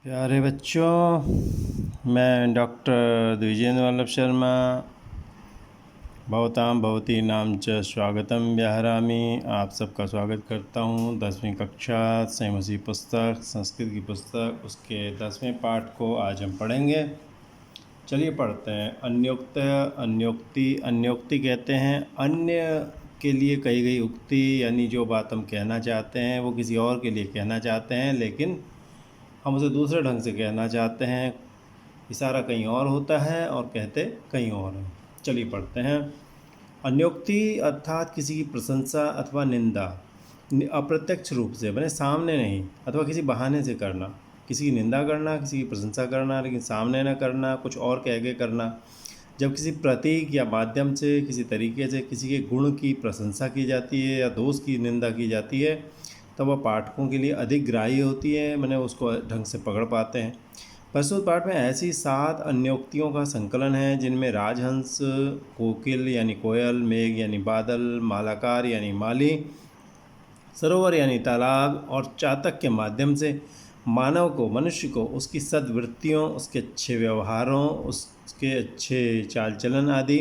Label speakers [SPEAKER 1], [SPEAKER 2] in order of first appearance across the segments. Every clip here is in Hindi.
[SPEAKER 1] प्यारे बच्चों, मैं डॉक्टर द्विजेंद्र वल्लभ शर्मा भवतां भवती नाम च स्वागतम व्याहरामि। आप सबका स्वागत करता हूँ। 10वीं कक्षा संयमसी पुस्तक संस्कृत की पुस्तक उसके 10वें पाठ को आज हम पढ़ेंगे। चलिए पढ़ते हैं। अन्योक्त अन्योक्ति। अन्योक्ति कहते हैं अन्य के लिए कही गई उक्ति, यानी जो बात हम कहना चाहते हैं वो किसी और के लिए कहना चाहते हैं, लेकिन हम उसे दूसरे ढंग से कहना चाहते हैं। इशारा कहीं और होता है और कहते कहीं और हैं। चलिए पढ़ते हैं। अन्योक्ति अर्थात किसी की प्रशंसा अथवा निंदा अप्रत्यक्ष रूप से, बने सामने नहीं, अथवा किसी बहाने से करना। किसी की निंदा करना, किसी की प्रशंसा करना, लेकिन सामने न करना, कुछ और कह के करना। जब किसी प्रतीक या माध्यम से, किसी तरीके से किसी के गुण की प्रशंसा की जाती है या दोष की निंदा की जाती है, तब वह पाठकों के लिए अधिक ग्राह्य होती है, मैंने उसको ढंग से पकड़ पाते हैं। प्रस्तुत पाठ में ऐसी 7 अन्योक्तियों का संकलन है जिनमें राजहंस, कोकिल यानी कोयल, मेघ यानी बादल, मालाकार यानी माली, सरोवर यानी तालाब और चातक के माध्यम से मानव को, मनुष्य को उसकी सद्वृत्तियों, उसके अच्छे व्यवहारों, उसके अच्छे चाल चलन आदि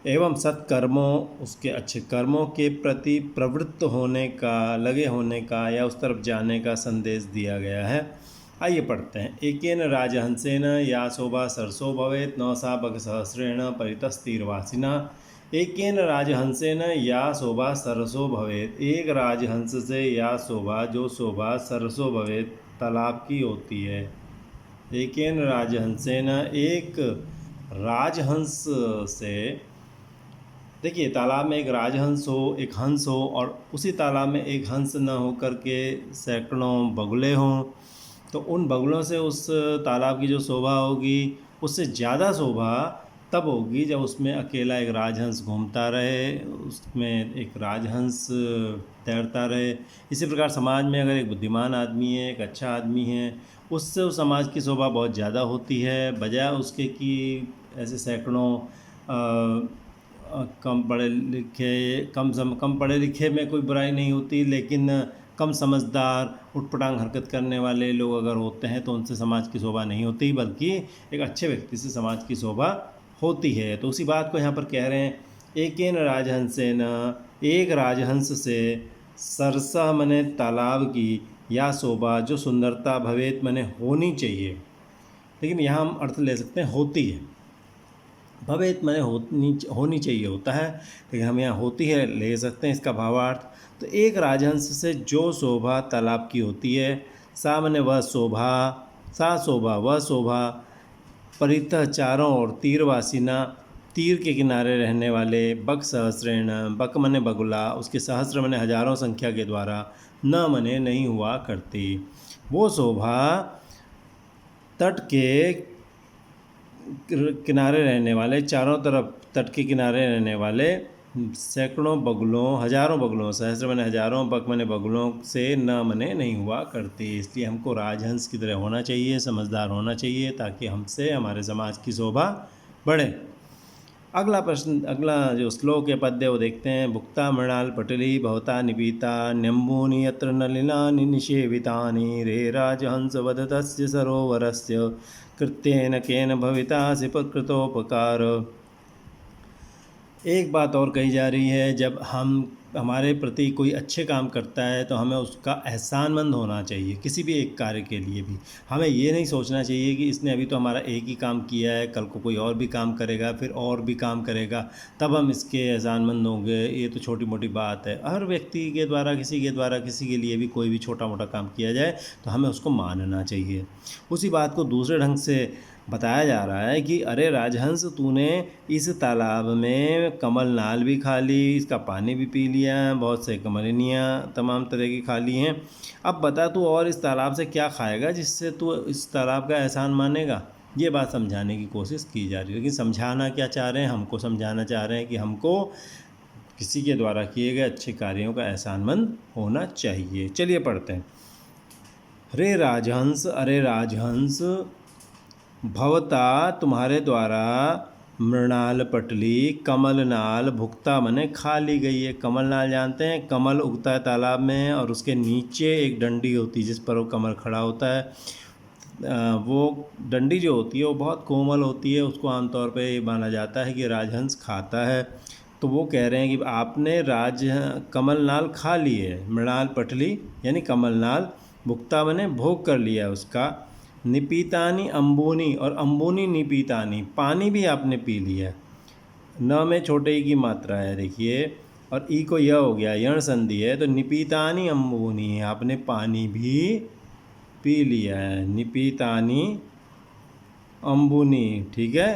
[SPEAKER 1] एवं सत्कर्मों, उसके अच्छे कर्मों के प्रति प्रवृत्त होने का, लगे होने का या उस तरफ जाने का संदेश दिया गया है। आइए पढ़ते हैं। एकेन राजहंसेन या शोभा सरसो भवेत् न सा बकसहस्रेण परितस्तीरवासिना। एकेन राजहंसेन या शोभा सरसो भवेत्। एक राजहंस से या शोभा, जो शोभा सरसो भवेत्, तालाब की होती है। एकेन राजहंसेन, एक राजहंस से। देखिए, तालाब में एक राजहंस हो, एक हंस हो, और उसी तालाब में एक हंस न होकर के सैकड़ों बगुले हों, तो उन बगुलों से उस तालाब की जो शोभा होगी उससे ज़्यादा शोभा तब होगी जब उसमें अकेला एक राजहंस घूमता रहे, उसमें एक राजहंस तैरता रहे। इसी प्रकार समाज में अगर एक बुद्धिमान आदमी है, एक अच्छा आदमी है, उससे उस समाज की शोभा बहुत ज़्यादा होती है, बजाय उसके कि ऐसे सैकड़ों कम पढ़े लिखे, कम पढ़े लिखे में कोई बुराई नहीं होती, लेकिन कम समझदार, उटपटांग हरकत करने वाले लोग अगर होते हैं तो उनसे समाज की शोभा नहीं होती, बल्कि एक अच्छे व्यक्ति से समाज की शोभा होती है। तो उसी बात को यहाँ पर कह रहे हैं। एकेन राजहंसेन, एक राजहंस से, सरसा मने तालाब की, या शोभा जो सुंदरता, भवेत मने होनी चाहिए, लेकिन यहाँ हम अर्थ ले सकते हैं होती है। भवेत मने होनी चाहिए होता है, लेकिन हम यहाँ होती है ले सकते हैं इसका भावार्थ। तो एक राजहंस से जो शोभा तालाब की होती है, सा मने वह शोभा, सा शोभा वह शोभा, परितः चारों ओर, तीरवासिना तीर के किनारे रहने वाले, बक सहस्रेण, बक मने बगुला, उसके सहस्र मने हजारों संख्या के द्वारा, न मने नहीं हुआ करती। वो शोभा तट के किनारे रहने वाले, चारों तरफ तट के किनारे रहने वाले सैकड़ों बगुलों, हजारों बगुलों, सहस्र मने हजारों, बक मने बगुलों से न मने नहीं हुआ करती। इसलिए हमको राजहंस की तरह होना चाहिए, समझदार होना चाहिए, ताकि हमसे हमारे समाज की शोभा बढ़े। अगला प्रश्न, अगला जो श्लोक या पद्य वो देखते हैं। भुक्ता मृणाल पटली भवता निपीता, न्यम्बूनि यत्र नलिनानि निषेवितानि, रे राजहंस वदतस्य सरोवरस्य, कृत्येन केन भवितासि कृतोपकार। एक बात और कही जा रही है, जब हमारे प्रति कोई अच्छे काम करता है तो हमें उसका एहसानमंद होना चाहिए। किसी भी एक कार्य के लिए भी हमें ये नहीं सोचना चाहिए कि इसने अभी तो हमारा एक ही काम किया है, कल को कोई और भी काम करेगा, फिर और भी काम करेगा, तब हम इसके एहसानमंद होंगे। ये तो छोटी मोटी बात है। हर व्यक्ति के द्वारा, किसी के लिए भी कोई भी छोटा मोटा काम किया जाए तो हमें उसको मानना चाहिए। उसी बात को दूसरे ढंग से बताया जा रहा है कि अरे राजहंस, तूने इस तालाब में कमल नाल भी खा ली, इसका पानी भी पी लिया, बहुत से कमलिनियाँ तमाम तरह की खा ली हैं। अब बता तू और इस तालाब से क्या खाएगा जिससे तू इस तालाब का एहसान मानेगा। ये बात समझाने की कोशिश की जा रही है। लेकिन समझाना क्या चाह रहे हैं? हमको समझाना चाह रहे हैं कि हमको किसी के द्वारा किए गए अच्छे कार्यों का एहसानमंद होना चाहिए। चलिए पढ़ते हैं। रे राजहंस, अरे राजहंस, भवता तुम्हारे द्वारा, मृणाल पटली, कमल नाल, भुक्ता मने खा ली गई है। कमल नाल जानते हैं, कमल उगता है तालाब में और उसके नीचे एक डंडी होती है जिस पर वो कमल खड़ा होता है। वो डंडी जो होती है वो बहुत कोमल होती है, उसको आमतौर पे ये माना जाता है कि राजहंस खाता है। तो वो कह रहे हैं कि आपने कमलनाल खा ली है, मृणाल पटली यानी कमलनाल, भुक्ता बने भोग कर लिया उसका। निपीतानी अम्बूनी, और अम्बूनी निपीतानी, पानी भी आपने पी लिया। न में छोटे ई की मात्रा है देखिए, और ई को यह हो गया, यण संधि है, तो निपीतानी अम्बूनी, आपने पानी भी पी लिया है। निपीतानी अम्बुनी, ठीक है,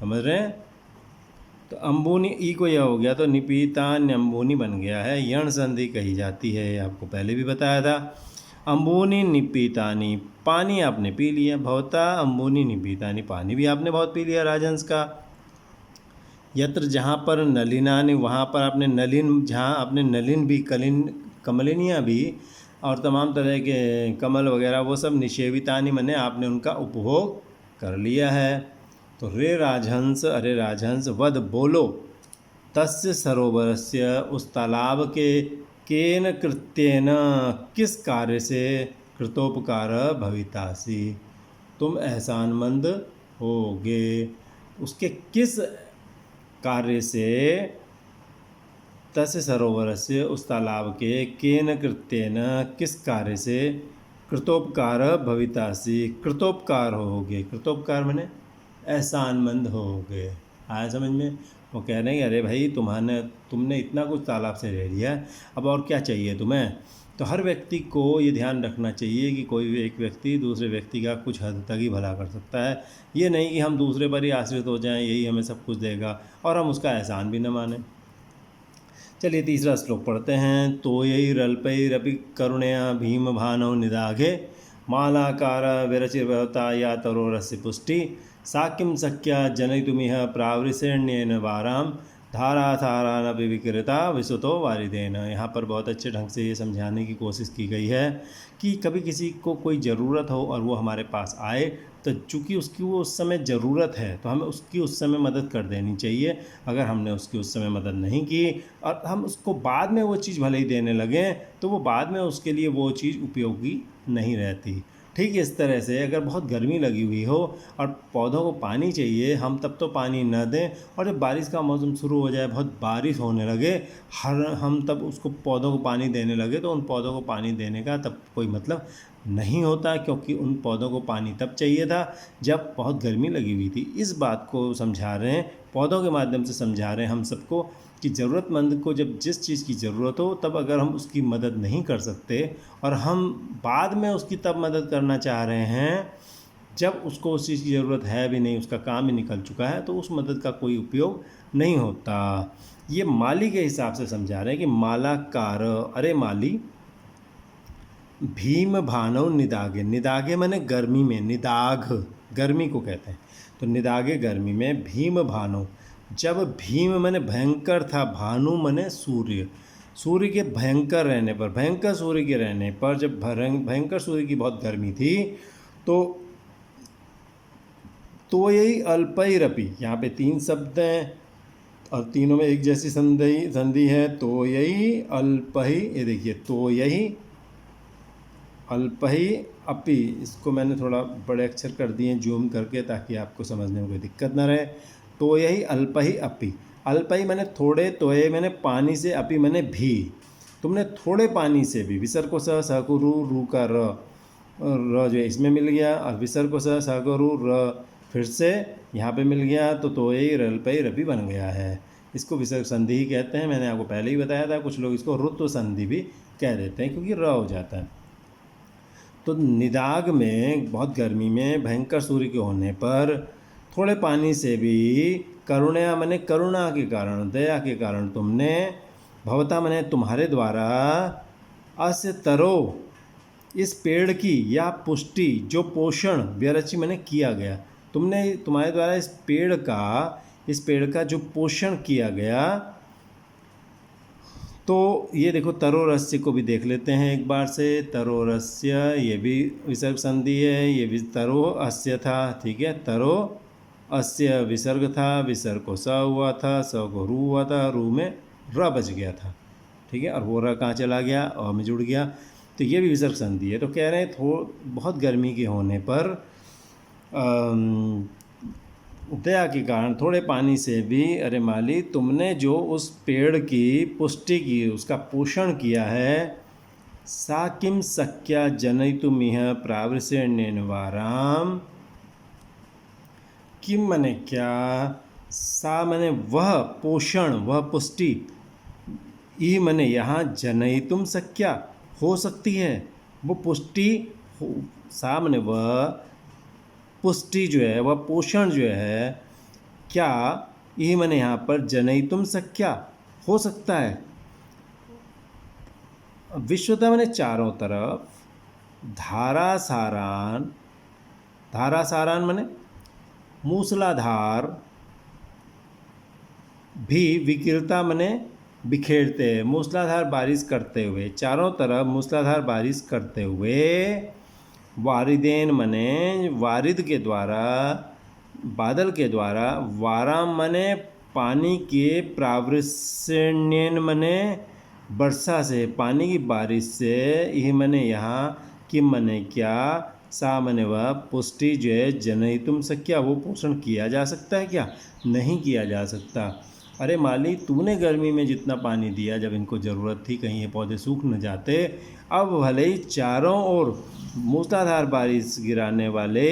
[SPEAKER 1] समझ रहे हैं। तो अम्बुनी ई को यह हो गया तो निपीतान अम्बुनी बन गया है, यण संधि कही जाती है, आपको पहले भी बताया था। अम्बुनी निपीतानी, पानी आपने पी लिया। भवता अम्बुनी निपीतानी, पानी भी आपने बहुत पी लिया राजहंस का। यत्र, जहाँ पर नलिनानि, वहाँ पर आपने नलिन, जहाँ आपने नलिन भी, कमलिनियाँ भी और तमाम तरह के कमल वगैरह वो सब निषेवितानि मने आपने उनका उपभोग कर लिया है। तो रे राजहंस, अरे राजहंस, वद बोलो, तस्य सरोवरस्य, उस तालाब के, केन कृत्येन, किस कार्य से, कृतोपकार भवितासी, तुम एहसानमंद होगे, उसके किस कार्य से, तस्य सरोवर से, उस तालाब के, केन कृत्येन, किस कार्य से, कृतोपकार भवितासी, कृतोपकार होगे। कृतोपकार मैंने एहसानमंद होगे। आया समझ में। वो कह रहे हैं अरे भाई तुमने इतना कुछ तालाब से ले लिया, अब और क्या चाहिए तुम्हें। तो हर व्यक्ति को ये ध्यान रखना चाहिए कि कोई भी एक व्यक्ति दूसरे व्यक्ति का कुछ हद तक ही भला कर सकता है, ये नहीं कि हम दूसरे पर ही आश्रित हो जाएं, यही हमें सब कुछ देगा और हम उसका एहसान भी न मानें। चलिए तीसरा श्लोक पढ़ते हैं। तोयैरल्पैरपि करुणया भीम भानौ निदाघे, मालाकार विरचिर्भवता या तरोरस्य पुष्टि, सा किं शक्या जनयितुमिह प्रावृषेण्येन वारां, धाराधारानपि विकृता विसुतो वारिदेन। यहाँ पर बहुत अच्छे ढंग से ये समझाने की कोशिश की गई है कि कभी किसी को कोई ज़रूरत हो और वो हमारे पास आए, तो चूँकि उसकी वो उस समय ज़रूरत है तो हमें उसकी उस समय मदद कर देनी चाहिए। अगर हमने उसकी उस समय मदद नहीं की और हम उसको बाद में वो चीज़ भले ही देने लगें, तो वो बाद में उसके लिए वो चीज़ उपयोगी नहीं रहती। ठीक इस तरह से अगर बहुत गर्मी लगी हुई हो और पौधों को पानी चाहिए, हम तब तो पानी न दें, और जब बारिश का मौसम शुरू हो जाए, बहुत बारिश होने लगे, हम तब उसको पौधों को पानी देने लगे, तो उन पौधों को पानी देने का तब कोई मतलब नहीं होता, क्योंकि उन पौधों को पानी तब चाहिए था जब बहुत गर्मी लगी हुई थी। इस बात को समझा रहे हैं, पौधों के माध्यम से समझा रहे हैं हम सबको कि ज़रूरतमंद को जब जिस चीज़ की ज़रूरत हो, तब अगर हम उसकी मदद नहीं कर सकते और हम बाद में उसकी तब मदद करना चाह रहे हैं जब उसको उस चीज़ की ज़रूरत है भी नहीं, उसका काम ही निकल चुका है, तो उस मदद का कोई उपयोग नहीं होता। ये माली के हिसाब से समझा रहे हैं कि मालाकार, अरे माली, भीम भानव निदागे, निदागे माने गर्मी में, निदाघ गर्मी को कहते हैं, तो निदागे गर्मी में, भीम भानु, जब भीम माने भयंकर था, भानु माने सूर्य, सूर्य के भयंकर रहने पर, भयंकर सूर्य के रहने पर, जब भयंकर सूर्य की बहुत गर्मी थी, तो यही अल्पैरपि, यहाँ पे तीन शब्द हैं और तीनों में एक जैसी संधि है। तो यही अल्पही, ये देखिए, तो यही अल्पही अपि, इसको मैंने थोड़ा बड़े अक्षर कर दिए जूम करके ताकि आपको समझने में कोई दिक्कत ना रहे। तो यही अल्पही अपि, अल्पही मैंने थोड़े, तोये मैंने पानी से, अपि मैंने भी, तुमने थोड़े पानी से भी, विसर्ग को स को रू का र जो है इसमें मिल गया, और विसर्ग को स को रू र फिर से यहाँ पे मिल गया, तो यही अल्पही रपि बन गया है। इसको विसर्ग संधि ही कहते हैं, मैंने आपको पहले ही बताया था। कुछ लोग इसको ऋत्व संधि भी कह देते हैं क्योंकि र हो जाता है। तो निदाग में, बहुत गर्मी में, भयंकर सूर्य के होने पर, थोड़े पानी से भी, करुणया मने करुणा के कारण, दया के कारण, तुमने, भवता मने तुम्हारे द्वारा, अस्य तरो, इस पेड़ की, या पुष्टि जो पोषण, व्यरचि मने किया गया, तुमने, तुम्हारे द्वारा इस पेड़ का जो पोषण किया गया। तो ये देखो, तरोरस्य को भी देख लेते हैं एक बार से। तरोरस्य, ये भी विसर्ग संधि है, ये भी तरो अस्य था, ठीक है, तरो अस्य विसर्ग था, विसर्ग को स हुआ था, स को रू हुआ था, रू में र बच गया था, ठीक है, और वो र कहाँ चला गया, अ में जुड़ गया। तो ये भी विसर्ग संधि है। तो कह रहे हैं बहुत गर्मी के होने पर दया के कारण थोड़े पानी से भी, अरे माली तुमने जो उस पेड़ की पुष्टि की, उसका पोषण किया है, सा किम शक्या जनयितुमिह प्रावृषेण्येन वाराम। किम मने क्या, सा मने वह पोषण, वह पुष्टि, ई मने यहाँ जनयितुम शक्या हो सकती है, वो पुष्टि सा मने वह पुष्टि जो है, वह पोषण जो है, क्या ई मने यहाँ पर जनयितुम शक्या हो सकता है। विश्वता मने चारों तरफ, धारासारान, धारासारान मने मूसलाधार, भी विकिरता मने बिखेरते, मूसलाधार बारिश करते हुए, चारों तरफ मूसलाधार बारिश करते हुए, वारिदेन मने वारिद के द्वारा, बादल के द्वारा, वाराम मने पानी के, प्रावृषण्येन मने वर्षा से, पानी की बारिश से, यह मने यहाँ, किम मने क्या, सा मने वह पुष्टि जो है, जनयितुम शक्या वो पोषण किया जा सकता है क्या, नहीं किया जा सकता। अरे माली तूने गर्मी में जितना पानी दिया जब इनको ज़रूरत थी, कहीं ये पौधे सूख न जाते, अब भले ही चारों ओर मूसलाधार बारिश गिराने वाले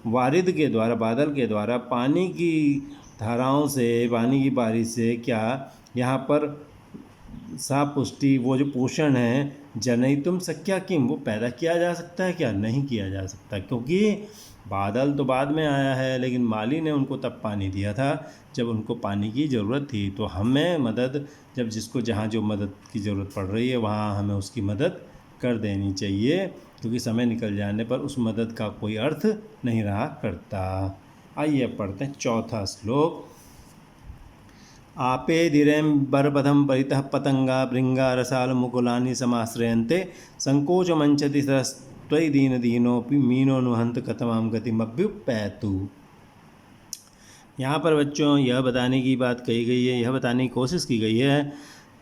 [SPEAKER 1] वारिद के द्वारा, बादल के द्वारा पानी की धाराओं से, पानी की बारिश से क्या यहाँ पर सा पुष्टि, वो जो पोषण है, जनयितुम शक्या किम वो पैदा किया जा सकता है क्या, नहीं किया जा सकता, क्योंकि बादल तो बाद में आया है, लेकिन माली ने उनको तब पानी दिया था जब उनको पानी की ज़रूरत थी। तो हमें मदद, जब जिसको जहाँ जो मदद की ज़रूरत पड़ रही है वहाँ हमें उसकी मदद कर देनी चाहिए, क्योंकि समय निकल जाने पर उस मदद का कोई अर्थ नहीं रहा करता। आइए अब पढ़ते हैं चौथा श्लोक। आपेदिरेम्बरपथं परितः पतंगा भृंगा रसाल मुकुलानि समाश्रयन्ते संकोचमंचति सरस्त्वयि दीन दीनोपि मीनो नुहंत कतमाम गतिमभ्युपैतु। यहाँ पर बच्चों यह बताने की बात कही गई है, यह बताने की कोशिश की गई है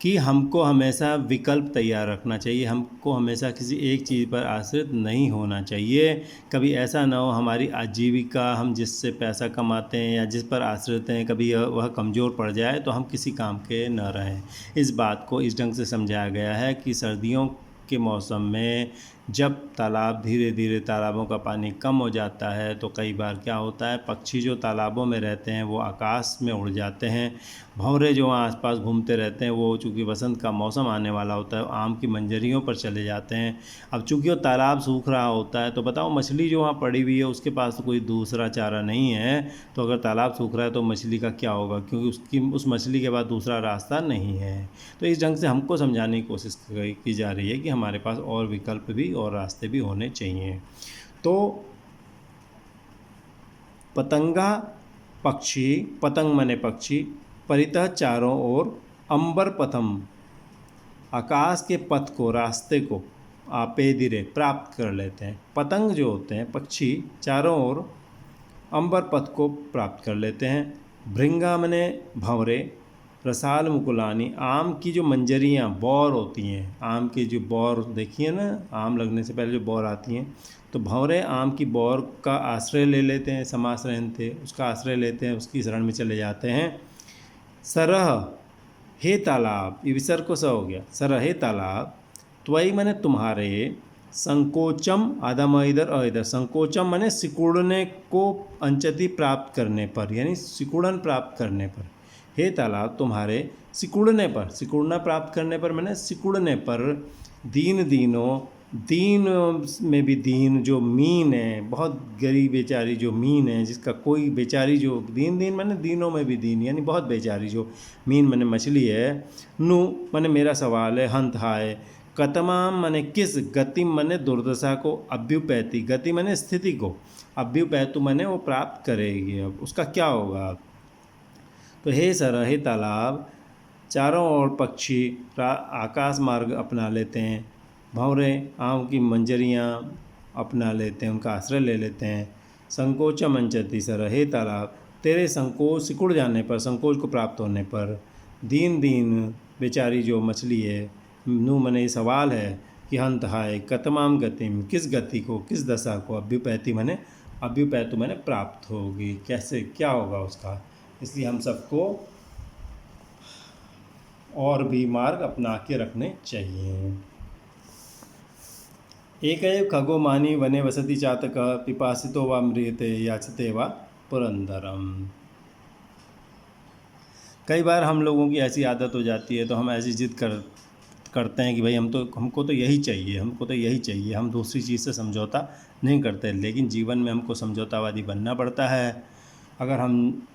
[SPEAKER 1] कि हमको हमेशा विकल्प तैयार रखना चाहिए, हमको हमेशा किसी एक चीज़ पर आश्रित नहीं होना चाहिए। कभी ऐसा ना हो हमारी आजीविका, हम जिससे पैसा कमाते हैं या जिस पर आश्रित हैं, कभी वह कमज़ोर पड़ जाए तो हम किसी काम के न रहें। इस बात को इस ढंग से समझाया गया है कि सर्दियों के मौसम में जब तालाब धीरे धीरे तालाबों का पानी कम हो जाता है तो कई बार क्या होता है, पक्षी जो तालाबों में रहते हैं वो आकाश में उड़ जाते हैं, भंवरे जो वहाँ आसपास घूमते रहते हैं वो चूँकि वसंत का मौसम आने वाला होता है, आम की मंजरियों पर चले जाते हैं। अब चूँकि वो तालाब सूख रहा होता है तो बताओ मछली जो वहाँ पड़ी हुई है उसके पास तो कोई दूसरा चारा नहीं है, तो अगर तालाब सूख रहा है तो मछली का क्या होगा, क्योंकि उस मछली के बाद दूसरा रास्ता नहीं है। तो इस ढंग से हमको समझाने की कोशिश की जा रही है कि हमारे पास और विकल्प भी और रास्ते भी होने चाहिए। तो पतंगा पक्षी, पतंग मने पक्षी, परितः चारों ओर, अंबर पथम आकाश के पथ को, रास्ते को, आपेदिरे प्राप्त कर लेते हैं। पतंग जो होते हैं पक्षी चारों ओर अंबर पथ को प्राप्त कर लेते हैं। भृंगा मने भंवरे, रसाल मुकुलानी आम की जो मंजरियाँ बौर होती हैं, आम की जो बौर देखिए ना, आम लगने से पहले जो बौर आती हैं, तो भंवरे आम की बौर का आश्रय ले लेते हैं, समाश्रयन थे उसका आश्रय लेते हैं, उसकी शरण में चले जाते हैं। सरह हे तालाब, ये विसर्ग को स हो गया, सरह हे तालाब, त्वयि मने तुम्हारे, संकोचम आदम इधर और इधर, संकोचम मने सिकुड़ने को, अंचति प्राप्त करने पर, यानी सिकुड़न प्राप्त करने पर, हे तालाब तुम्हारे सिकुड़ने पर, सिकुड़ना प्राप्त करने पर मैंने सिकुड़ने पर, दीन दीनों, दीन में भी दीन जो मीन है, बहुत गरीब बेचारी जो मीन है, जिसका कोई बेचारी जो दीन, दीन मैंने दीनों में भी दीन यानी बहुत बेचारी जो मीन मैंने मछली है। नु मैंने मेरा सवाल है, हंत हाय, कतमाम मने किस, गति मने दुर्दशा को, अभ्युपैति गति मने स्थिति को, अभ्युपैतु मने वो प्राप्त करेगी, अब उसका क्या होगा। तो हे सर, हे तालाब, चारों ओर पक्षी आकाश मार्ग अपना लेते हैं, भंवरे आम की मंजरियाँ अपना लेते हैं, उनका आश्रय ले लेते हैं। संकोच मंचति सर, हे तालाब तेरे संकोच सिकुड़ जाने पर, संकोच को प्राप्त होने पर, दीन दीन बेचारी जो मछली है, नू मने सवाल है कि हंत हाय कतमाम गतिम, किस गति को, किस दशा को, अभ्युपैति मैंने अभ्युपैतु मैंने प्राप्त होगी, कैसे क्या होगा उसका। इसलिए हम सबको और भी मार्ग अपना के रखने चाहिए। एक एव खगो मानी वने वसति चातक, पिपासितो वा म्रियते याचते वा पुरंदरम। कई बार हम लोगों की ऐसी आदत हो जाती है, तो हम ऐसी जिद करते हैं कि भाई हमको तो यही चाहिए, हमको तो यही चाहिए, हम दूसरी चीज़ से समझौता नहीं करते। लेकिन जीवन में हमको समझौतावादी बनना पड़ता है। अगर हम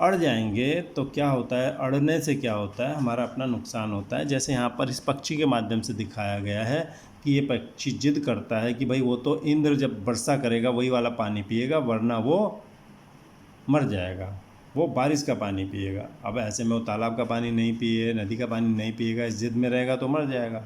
[SPEAKER 1] अड़ जाएंगे तो क्या होता है, अड़ने से क्या होता है, हमारा अपना नुकसान होता है। जैसे यहाँ पर इस पक्षी के माध्यम से दिखाया गया है कि ये पक्षी जिद करता है कि भाई वो तो इंद्र जब वर्षा करेगा वही वाला पानी पिएगा, वरना वो मर जाएगा, वो बारिश का पानी पिएगा। अब ऐसे में वो तालाब का पानी नहीं पिए, नदी का पानी नहीं पिएगा, इस जिद में रहेगा तो मर जाएगा।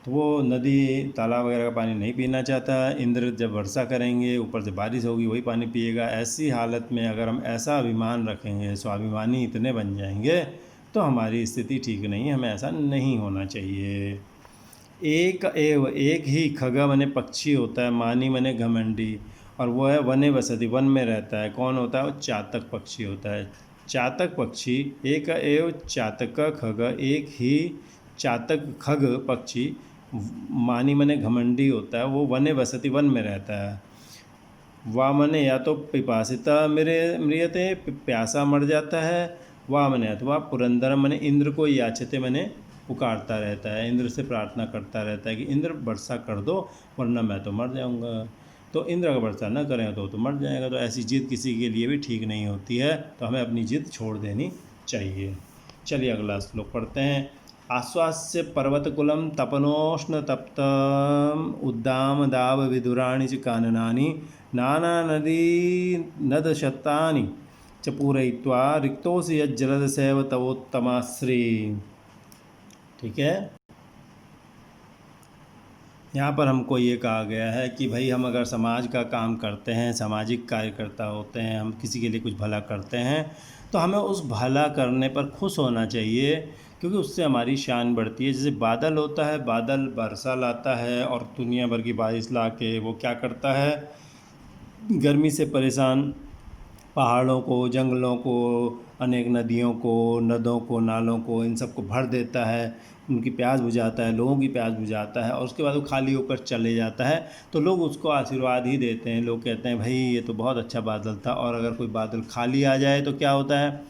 [SPEAKER 1] तो वो नदी तालाब वगैरह का पानी नहीं पीना चाहता। इंद्र जब वर्षा करेंगे, ऊपर से बारिश होगी, वही पानी पिएगा। ऐसी हालत में अगर हम ऐसा अभिमान रखेंगे, स्वाभिमानी इतने बन जाएंगे, तो हमारी स्थिति ठीक नहीं है। हमें ऐसा नहीं होना चाहिए। एक एव, एक ही खग मने पक्षी होता है, मानी मने घमंडी, और वो है वने वसति, वन में रहता है। कौन होता है? वो चातक पक्षी होता है। चातक पक्षी, एक एव चातक खग, एक ही चातक खग पक्षी, मानी मने घमंडी होता है, वो वने वसति, वन में रहता है। वाह मने या तो पिपासिता म्रियते, प्यासा मर जाता है। वाह मने अथवा पुरंदर मने इंद्र को याचते मने पुकारता रहता है, इंद्र से प्रार्थना करता रहता है कि इंद्र वर्षा कर दो, वरना मैं तो मर जाऊंगा। तो इंद्र अगर वर्षा न करें तो मर जाएगा। तो ऐसी जिद किसी के लिए भी ठीक नहीं होती है, तो हमें अपनी जिद छोड़ देनी चाहिए। चलिए अगला श्लोक पढ़ते हैं। आश्वास्य पर्वतकुलम तपनोष्ण तप्तम उद्दाम दाव विदुराणि च काननानि नाना नदी नदशतानि च पूरयित्वा रिक्तोऽसि यज्जलदसैव तवोत्तमाश्री। ठीक है, यहाँ पर हमको ये कहा गया है कि भाई हम अगर समाज का काम करते हैं, सामाजिक कार्यकर्ता होते हैं, हम किसी के लिए कुछ भला करते हैं, तो हमें उस भला करने पर खुश होना चाहिए, क्योंकि उससे हमारी शान बढ़ती है। जैसे बादल होता है, बादल वर्षा लाता है और दुनिया भर की बारिश ला के वो क्या करता है, गर्मी से परेशान पहाड़ों को, जंगलों को, अनेक नदियों को, नदों को, नालों को, इन सबको भर देता है, उनकी प्यास बुझाता है, लोगों की प्यास बुझाता है, और उसके बाद वो खाली होकर चले जाता है। तो लोग उसको आशीर्वाद ही देते हैं। लोग कहते हैं भाई ये तो बहुत अच्छा बादल था। और अगर कोई बादल खाली आ जाए तो क्या होता है,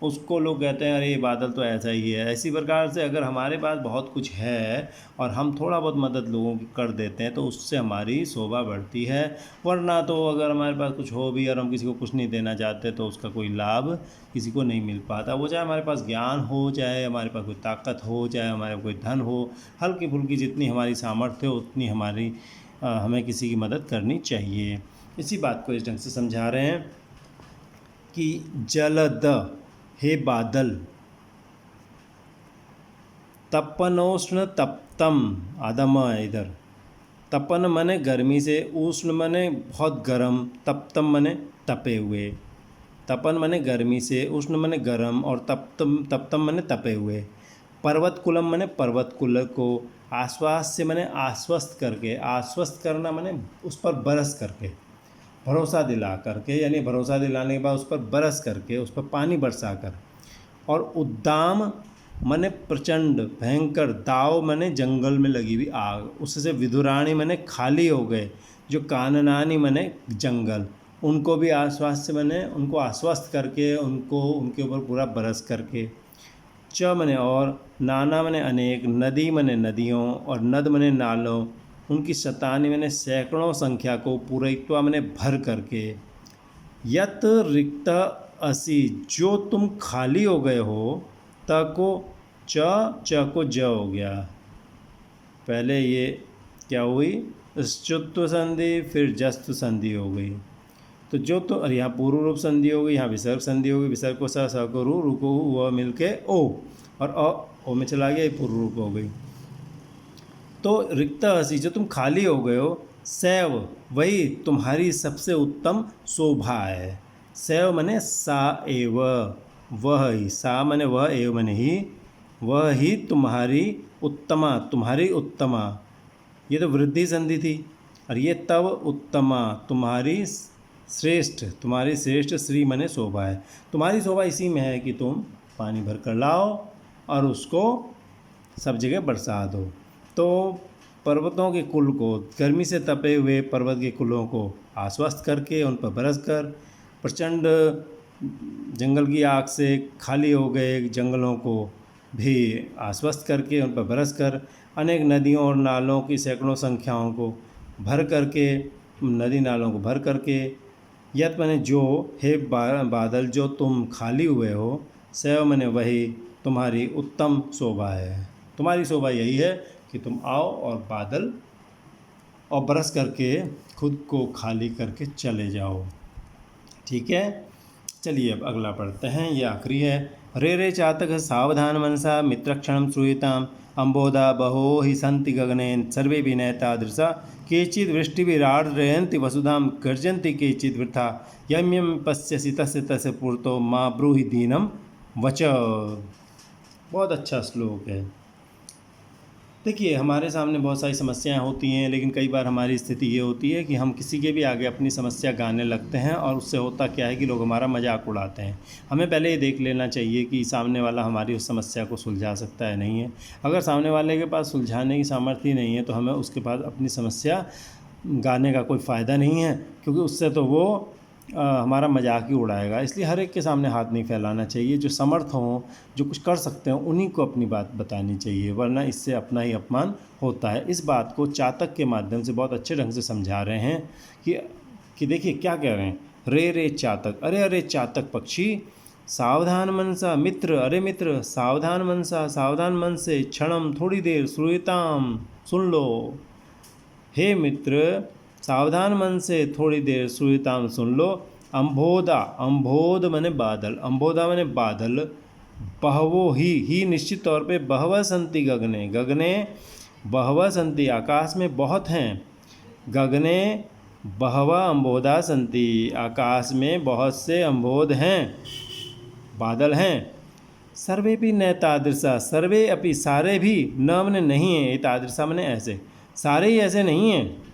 [SPEAKER 1] उसको लोग कहते हैं अरे ये बादल तो ऐसा ही है। ऐसी प्रकार से अगर हमारे पास बहुत कुछ है और हम थोड़ा बहुत मदद लोगों की कर देते हैं, तो उससे हमारी शोभा बढ़ती है। वरना तो अगर हमारे पास कुछ हो भी और हम किसी को कुछ नहीं देना चाहते, तो उसका कोई लाभ किसी को नहीं मिल पाता। वो चाहे हमारे पास ज्ञान हो, चाहे हमारे पास कोई ताकत हो, चाहे हमारे पास कोई धन हो, हल्की फुल्की जितनी हमारी सामर्थ्य हो उतनी हमें किसी की मदद करनी चाहिए। इसी बात को इस ढंग से समझा रहे हैं कि जलद, हे बादल, तपनोष्ण तप्तम, आदम है इधर। तपन मने गर्मी से, उष्ण मने बहुत गर्म, तप्तम मने तपे हुए। तपन मने गर्मी से, उष्ण मने गर्म, और तप्तम मने तपे हुए। पर्वत कुलम मने पर्वत कुल को, आश्वास से मने आश्वस्त करके, आश्वस्त करना मने उस पर बरस करके, भरोसा दिला करके, यानी भरोसा दिलाने के बाद उस पर बरस करके, उस पर पानी बरसा कर। और उद्दाम मने प्रचंड भयंकर, दाव मने जंगल में लगी हुई आग, उससे विदुराणी मने खाली हो गए, जो काननानी मने जंगल, उनको भी आश्वास से मने उनको आश्वस्त करके, उनको उनके ऊपर पूरा बरस करके। च मने और, नाना मने अनेक, नदी मने नदियों, और नद मने नालों, उनकी शतानी मैंने सैकड़ों संख्या को, पूरयित्वा मैंने भर करके। यत रिक्त असी, जो तुम खाली हो गए हो, त को च को ज हो गया। पहले ये क्या हुई, स्तुत्व संधि, फिर जस्तु संधि हो गई। तो जो तो यहाँ पूर्व रूप संधि हो गई, यहाँ विसर्ग संधि हो गई। विसर्ग को स को रू को व मिल के ओ, और ओ में चला गया, पूर्व रूप हो गई। तो रिक्त हसी, जो तुम खाली हो गए हो, सैव, वही तुम्हारी सबसे उत्तम शोभा है। सैव मने सा एव, वह ही, सा मने वह, एव मने ही, वह ही तुम्हारी उत्तमा तुम्हारी उत्तमा, ये तो वृद्धि संधि थी। और ये तव उत्तमा तुम्हारी श्रेष्ठ, तुम्हारी श्रेष्ठ, श्री मने शोभा है। तुम्हारी शोभा इसी में है कि तुम पानी भर कर लाओ और उसको सब जगह बरसा दो। तो पर्वतों के कुल को, गर्मी से तपे हुए पर्वत के कुलों को आश्वस्त करके उन पर बरस कर, प्रचंड जंगल की आग से खाली हो गए जंगलों को भी आश्वस्त करके उन पर बरस कर, अनेक नदियों और नालों की सैकड़ों संख्याओं को भर करके, नदी नालों को भर करके, यत मने जो, हे बादल जो तुम खाली हुए हो, सैव मने वही तुम्हारी उत्तम शोभा है। तुम्हारी शोभा यही है कि तुम आओ और बादल और बरस करके खुद को खाली करके चले जाओ। ठीक है, चलिए अब अगला पढ़ते हैं, ये आखिरी है। रे रे चातक सावधान मनसा मित्रक्षणं श्रूयताम् अम्बोधा बहो हि सन्ति गगनेन सर्वे विनयतादृशा केचिद् वृष्टिभिरार्द्रयन्ति वसुधां गर्जन्ति केचिद् वृथा यं यं पश्यसि तस्य तस्य पुरतो मा ब्रूहि दीनं वच। बहुत अच्छा श्लोक है। देखिए, हमारे सामने बहुत सारी समस्याएं होती हैं, लेकिन कई बार हमारी स्थिति ये होती है कि हम किसी के भी आगे अपनी समस्या गाने लगते हैं और उससे होता क्या है कि लोग हमारा मजाक उड़ाते हैं। हमें पहले ये देख लेना चाहिए कि सामने वाला हमारी उस समस्या को सुलझा सकता है नहीं है। अगर सामने वाले के पास सुलझाने की सामर्थ्य नहीं है तो हमें उसके पास अपनी समस्या गाने का कोई फ़ायदा नहीं है, क्योंकि उससे तो वो हमारा मजाक ही उड़ाएगा। इसलिए हर एक के सामने हाथ नहीं फैलाना चाहिए। जो समर्थ हों, जो कुछ कर सकते हों, उन्हीं को अपनी बात बतानी चाहिए, वरना इससे अपना ही अपमान होता है। इस बात को चातक के माध्यम से बहुत अच्छे ढंग से समझा रहे हैं कि देखिए क्या कह रहे हैं। रे रे चातक, अरे अरे चातक पक्षी, सावधान मनसा मित्र, अरे मित्र सावधान मनसा, सावधान मन से, क्षणम थोड़ी देर, श्रूयताम सुन लो। हे मित्र सावधान मन से थोड़ी देर श्रूयताम सुन लो। अम्भोदा, अम्भोद मने बादल, अम्भोदा मने बादल, बहवो ही निश्चित तौर पे, बहवः संति गगने, गगने बहवः संति आकाश में बहुत हैं, गगने बहवः अम्भोदा संति आकाश में बहुत से अम्भोद हैं, बादल हैं। सर्वे भी न तादृशा, सर्वे अपि सारे भी, न मने नहीं है, तादृशा मने ऐसे, सारे ही ऐसे नहीं हैं।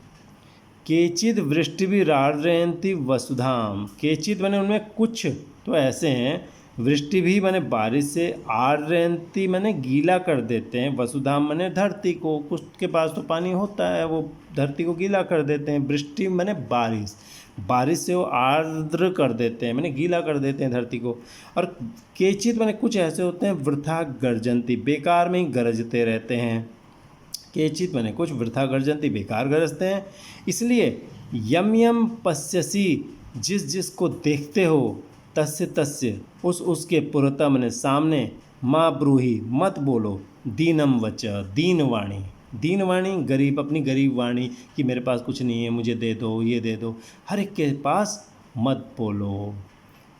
[SPEAKER 1] केचिद वृष्टि भी राड्रयन्ति वसुधाम, केचिद बने उनमें कुछ तो ऐसे हैं, वृष्टि भी बने बारिश से, आर्द्रयन्ति मने गीला कर देते हैं, वसुधाम मने धरती को, कुछ के पास तो पानी होता है वो धरती को गीला कर देते हैं। वृष्टि मने बारिश, बारिश से वो आर्द्र कर देते हैं, मैंने गीला कर देते हैं धरती को। और केचित मैंने कुछ ऐसे होते हैं वृथा गर्जन्ति, बेकार में ही गरजते रहते हैं। केचित मैंने कुछ वृथा गर्जन्ति, बेकार गरजते हैं। इसलिए यम यम पश्यसी, जिस जिस को देखते हो, तस्य तस्य उस उसके पुरता मैंने सामने, माँ ब्रूही मत बोलो, दीनम वच दीन वाणी, दीन वाणी गरीब, अपनी गरीब वाणी कि मेरे पास कुछ नहीं है, मुझे दे दो, ये दे दो, हर एक के पास मत बोलो।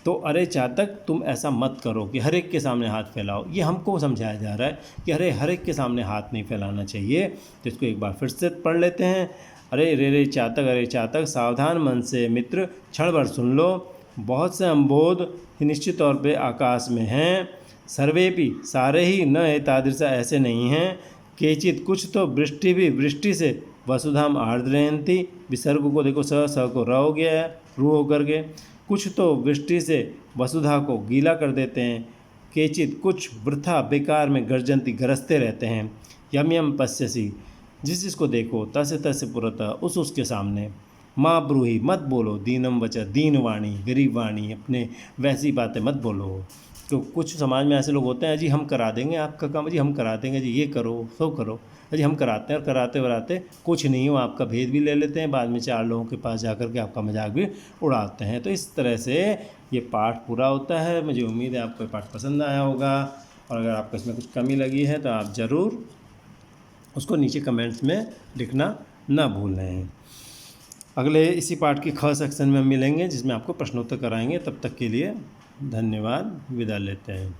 [SPEAKER 1] तो अरे चातक तुम ऐसा मत करो कि हर एक के सामने हाथ फैलाओ। ये हमको समझाया जा रहा है कि अरे हर एक के सामने हाथ नहीं फैलाना चाहिए। तो इसको एक बार फिर से पढ़ लेते हैं। अरे रे रे चातक, अरे चातक सावधान मन से मित्र, क्षण भर सुन लो। बहुत से अम्बोध निश्चित तौर पे आकाश में हैं, सर्वे भी सारे ही, न एतादृशा ऐसे नहीं हैं। केचित कुछ तो वृष्टि भी, वृष्टि से, वसुधाम आर्द्रयन्ति, विसर्ग को देखो स को र हो गया है, रू होकर के, कुछ तो वृष्टि से वसुधा को गीला कर देते हैं। केचित कुछ वृथा बेकार में गर्जन्ति गरजते रहते हैं। यम यम पश्यसी, जिस जिसको देखो, तस्य तस्य पुरतः उस उसके सामने, माँ ब्रूही मत बोलो, दीनम वच दीन वाणी गरीब वाणी, अपने वैसी बातें मत बोलो। तो कुछ समाज में ऐसे लोग होते हैं, जी हम करा देंगे आपका काम, जी हम करा देंगे, जी ये करो सो करो, जी हम कराते हैं, और कराते कराते कुछ नहीं हो, आपका भेद भी ले लेते हैं, बाद में 4 लोगों के पास जाकर के आपका मजाक भी उड़ाते हैं। तो इस तरह से ये पाठ पूरा होता है। मुझे उम्मीद है आपको ये पाठ पसंद आया होगा, और अगर आपको इसमें कुछ कमी लगी है तो आप ज़रूर उसको नीचे कमेंट्स में लिखना ना भूलें। अगले इसी पाठ की ख सेक्शन में मिलेंगे, जिसमें आपको प्रश्नोत्तर कराएंगे। तब तक के लिए धन्यवाद, विदा लेते हैं।